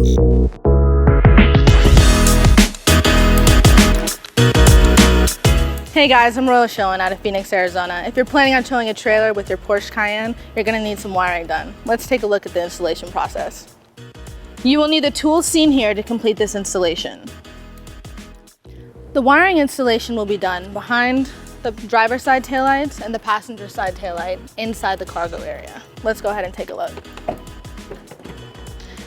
Hey guys, I'm Royal Showing out of Phoenix, Arizona. If you're planning on towing a trailer with your Porsche Cayenne, you're going to need some wiring done. Let's take a look at the installation process. You will need the tools seen here to complete this installation. The wiring installation will be done behind the driver's side taillights and the passenger side taillight inside the cargo area. Let's go ahead and take a look.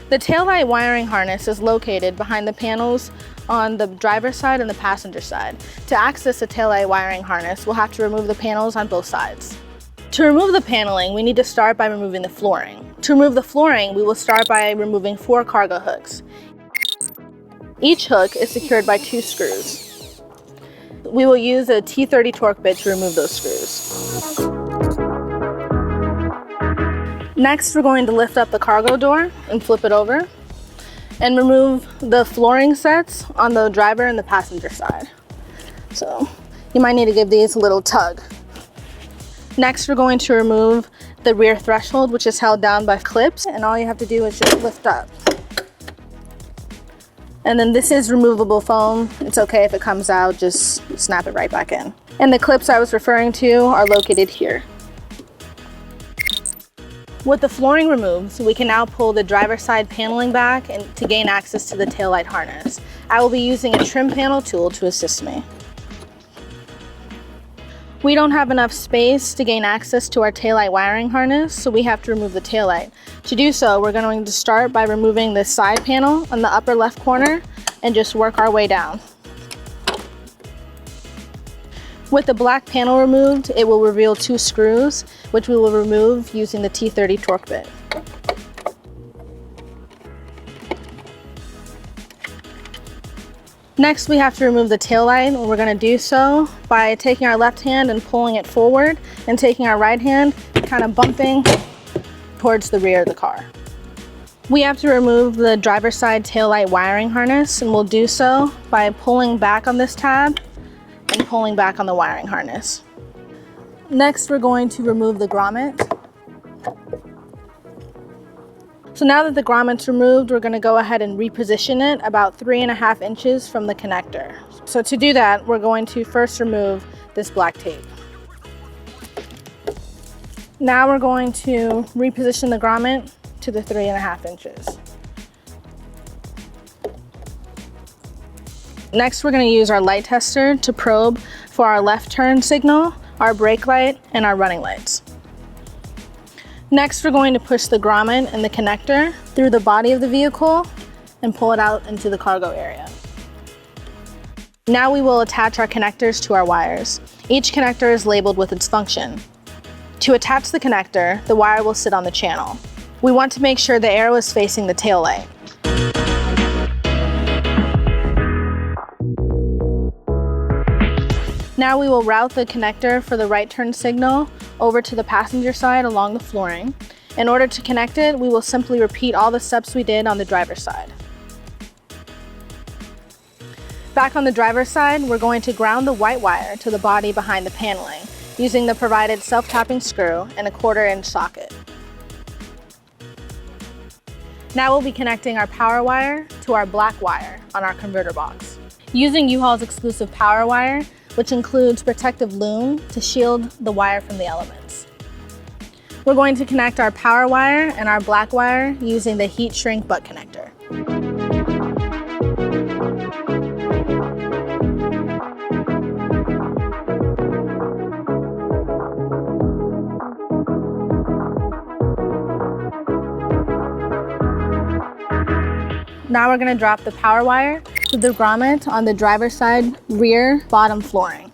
The taillight wiring harness is located behind the panels on the driver's side and the passenger side. To access the taillight wiring harness, we'll have to remove the panels on both sides. To remove the paneling, we need to start by removing the flooring. To remove the flooring, we will start by removing 4 cargo hooks. Each hook is secured by 2 screws. We will use a T30 torque bit to remove those screws. Next, we're going to lift up the cargo door and flip it over and remove the flooring sets on the driver and the passenger side. So you might need to give these a little tug. Next, we're going to remove the rear threshold, which is held down by clips, and all you have to do is just lift up. And then this is removable foam. It's okay if it comes out, just snap it right back in. And the clips I was referring to are located here. With the flooring removed, we can now pull the driver's side paneling back and to gain access to the taillight harness. I will be using a trim panel tool to assist me. We don't have enough space to gain access to our taillight wiring harness, so we have to remove the taillight. To do so, we're going to start by removing the side panel on the upper left corner and just work our way down. With the black panel removed, it will reveal 2 screws, which we will remove using the T30 torque bit. Next, we have to remove the taillight, and we're going to do so by taking our left hand and pulling it forward, and taking our right hand, kind of bumping towards the rear of the car. We have to remove the driver's side taillight wiring harness, and we'll do so by pulling back on this tab and pulling back on the wiring harness. Next, we're going to remove the grommet. So now that the grommet's removed, we're going to go ahead and reposition it about 3.5 inches from the connector. So to do that, we're going to first remove this black tape. Now we're going to reposition the grommet to the 3.5 inches. Next, we're going to use our light tester to probe for our left turn signal, our brake light, and our running lights. Next, we're going to push the grommet and the connector through the body of the vehicle and pull it out into the cargo area. Now we will attach our connectors to our wires. Each connector is labeled with its function. To attach the connector, the wire will sit on the channel. We want to make sure the arrow is facing the tail light. Now we will route the connector for the right turn signal over to the passenger side along the flooring. In order to connect it, we will simply repeat all the steps we did on the driver's side. Back on the driver's side, we're going to ground the white wire to the body behind the paneling using the provided self-tapping screw and a 1/4 inch socket. Now we'll be connecting our power wire to our black wire on our converter box. Using U-Haul's exclusive power wire, which includes protective loom to shield the wire from the elements. We're going to connect our power wire and our black wire using the heat shrink butt connector. Now we're going to drop the power wire to the grommet on the driver's side rear bottom flooring.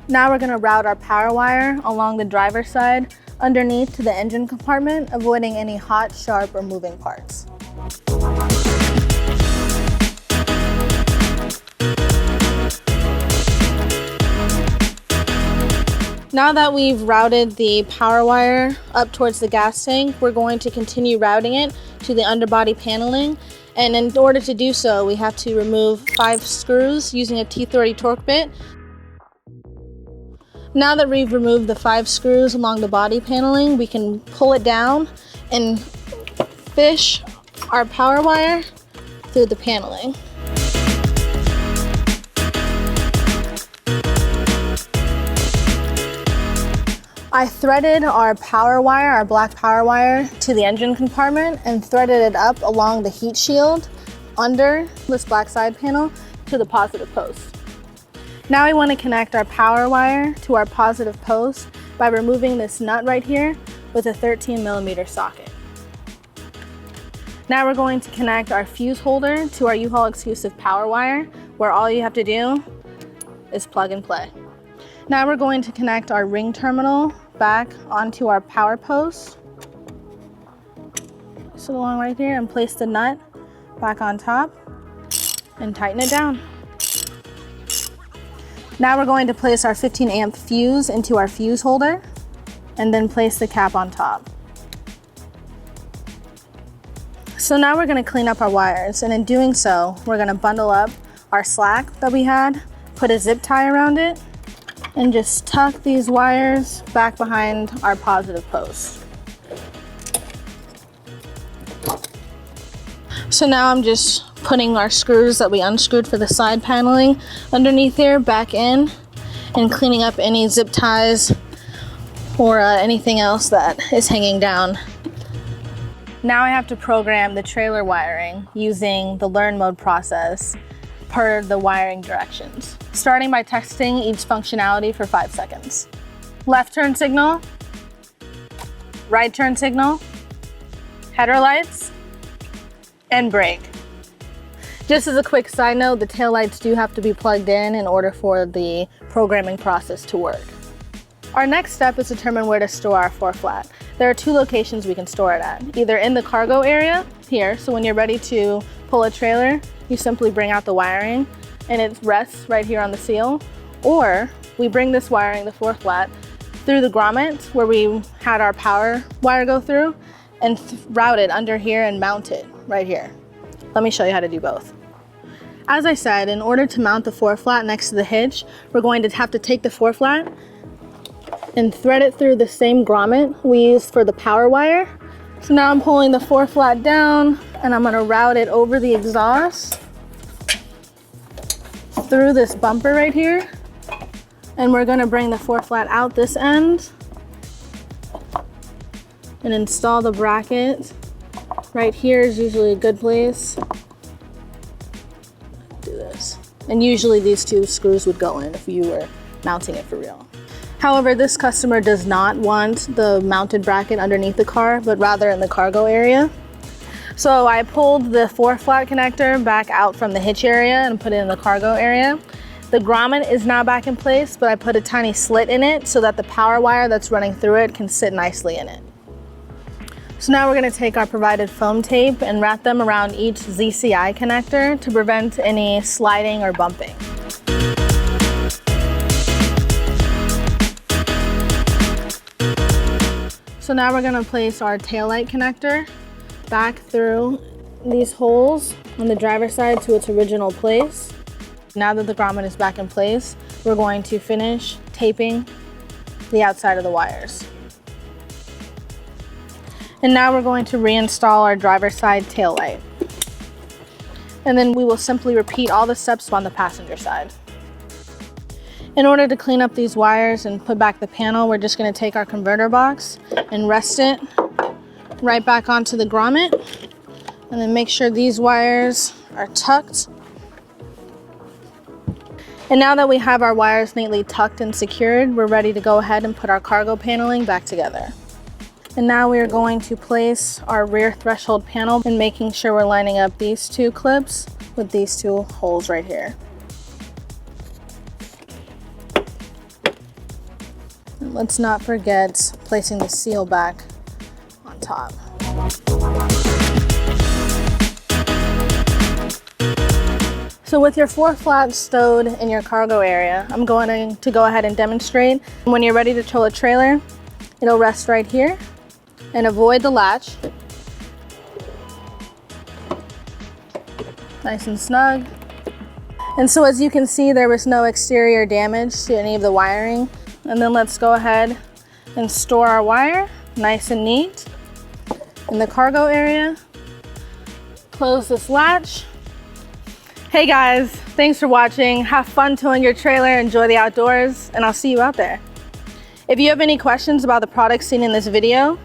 Now we're going to route our power wire along the driver's side underneath to the engine compartment, avoiding any hot, sharp, or moving parts. Now that we've routed the power wire up towards the gas tank, we're going to continue routing it to the underbody paneling. And in order to do so, we have to remove 5 screws using a T30 torque bit. Now that we've removed the 5 screws along the body paneling, we can pull it down and fish our power wire through the paneling. I threaded our power wire, our black power wire, to the engine compartment and threaded it up along the heat shield under this black side panel to the positive post. Now we want to connect our power wire to our positive post by removing this nut right here with a 13mm socket. Now we're going to connect our fuse holder to our U-Haul exclusive power wire, where all you have to do is plug and play. Now we're going to connect our ring terminal back onto our power post. Place it along right here and place the nut back on top and tighten it down. Now we're going to place our 15-amp fuse into our fuse holder and then place the cap on top. So now we're going to clean up our wires, and in doing so, we're going to bundle up our slack that we had, put a zip tie around it, and just tuck these wires back behind our positive post. So now I'm just putting our screws that we unscrewed for the side paneling underneath here back in and cleaning up any zip ties or anything else that is hanging down. Now I have to program the trailer wiring using the learn mode process per the wiring directions, starting by testing each functionality for 5 seconds. Left turn signal, right turn signal, header lights, and brake. Just as a quick side note, the taillights do have to be plugged in order for the programming process to work. Our next step is to determine where to store our floor flat. There are 2 locations we can store it at, either in the cargo area here, so when you're ready to pull a trailer, you simply bring out the wiring and it rests right here on the seal, or we bring this wiring, the floor flat, through the grommet where we had our power wire go through and route it under here and mount it right here. Let me show you how to do both. As I said, in order to mount the floor flat next to the hitch, we're going to have to take the floor flat and thread it through the same grommet we used for the power wire. So now I'm pulling the floor flat down and I'm going to route it over the exhaust through this bumper right here, and we're going to bring the floor flat out this end and install the bracket. Right here is usually a good place. Do this. And usually these 2 screws would go in if you were mounting it for real. However, this customer does not want the mounted bracket underneath the car, but rather in the cargo area. So I pulled the floor flat connector back out from the hitch area and put it in the cargo area. The grommet is now back in place, but I put a tiny slit in it so that the power wire that's running through it can sit nicely in it. So now we're going to take our provided foam tape and wrap them around each ZCI connector to prevent any sliding or bumping. So now we're going to place our taillight connector back through these holes on the driver's side to its original place. Now that the grommet is back in place, we're going to finish taping the outside of the wires. And now we're going to reinstall our driver's side taillight. And then we will simply repeat all the steps on the passenger side. In order to clean up these wires and put back the panel, we're just going to take our converter box and rest it right back onto the grommet, and then make sure these wires are tucked. And now that we have our wires neatly tucked and secured, we're ready to go ahead and put our cargo paneling back together. And now we are going to place our rear threshold panel and making sure we're lining up these 2 clips with these 2 holes right here. And let's not forget placing the seal back on top. So with your floor flat stowed in your cargo area, I'm going to go ahead and demonstrate. When you're ready to tow a trailer, it'll rest right here and avoid the latch. Nice and snug. And so as you can see, there was no exterior damage to any of the wiring. and then let's go ahead and store our wire nice and neat in the cargo area. Close this latch. Hey guys, thanks for watching. Have fun towing your trailer, enjoy the outdoors, and I'll see you out there. If you have any questions about the products seen in this video,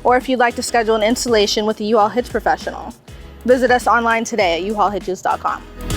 or if you'd like to schedule an installation with a U-Haul Hitch professional, visit us online today at uhaulhitches.com.